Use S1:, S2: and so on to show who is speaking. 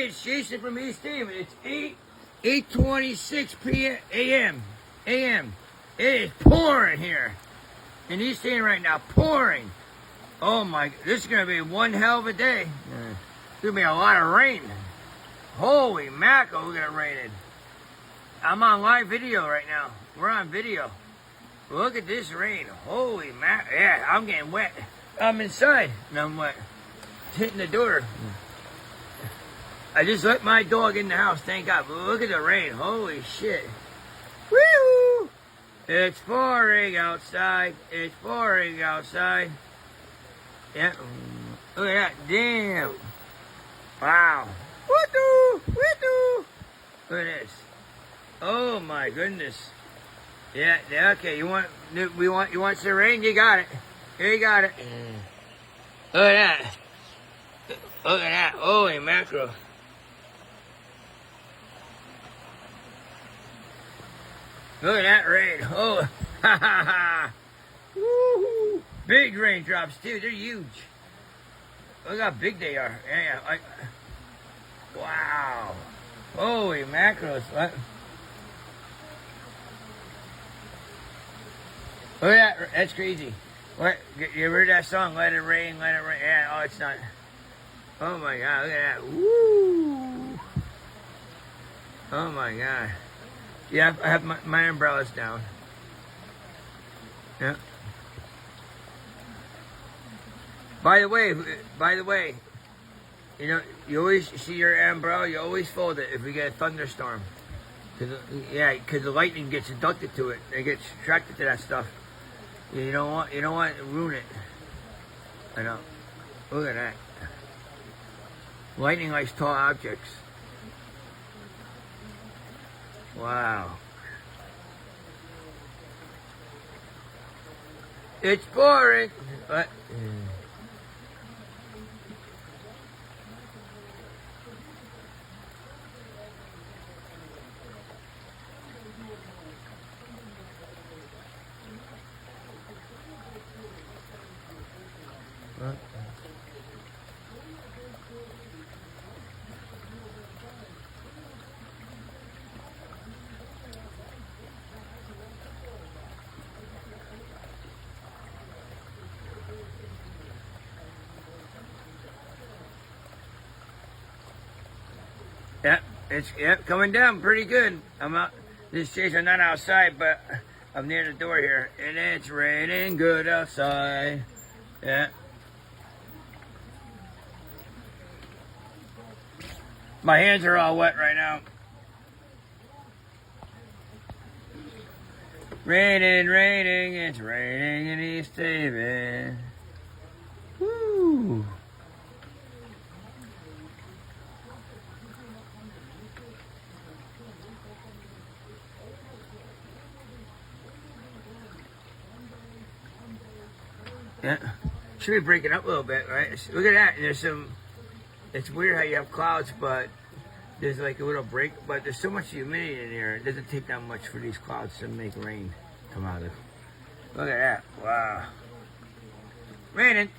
S1: Hey, it's Jason from East Haven. It's 8:26 p.m. a.m. a.m. It is pouring here in East Haven right now. Pouring. Oh my! This is gonna be one hell of a day. It's gonna be a lot of rain. Holy mackerel, we're gonna rain it. I'm on live video right now. We're on video. Look at this rain. Holy mackerel! Yeah, I'm getting wet. I'm inside and I'm wet. Hitting the door. I just let my dog in the house, thank God. But look at the rain. Holy shit. Woo! It's pouring outside. It's pouring outside. Yeah. Look at that. Damn. Wow. Woo-doo! Look at this. Oh my goodness. Yeah, okay. You want some rain? You got it. Here you got it. Look at that. Look at that. Holy mackerel. Look at that rain. Oh, ha ha ha. Woo-hoo. Big raindrops, too. They're huge. Look how big they are. Yeah. Wow. Holy mackerels. Look at that. That's crazy. What? You heard that song? Let it rain, let it rain. Yeah, oh, it's not. Oh my God. Look at that. Woo. Oh my God. Yeah, I have my umbrellas down. Yeah. By the way, you know, you always see your umbrella, you always fold it if we get a thunderstorm. Because the lightning gets inducted to it. It gets attracted to that stuff. You don't want to ruin it. I know. Look at that. Lightning likes tall objects. Wow. It's boring. But yeah, it's coming down pretty good. I'm out this days. I'm not outside, but I'm near the door here, and it's raining good outside. Yeah. My hands are all wet right now. Raining, it's raining in East Haven. Woo! Yeah, should be breaking up a little bit, right? Look at that. There's some. It's weird how you have clouds, but there's like a little break. But there's so much humidity in here. It doesn't take that much for these clouds to make rain come out of. Look at that! Wow, raining.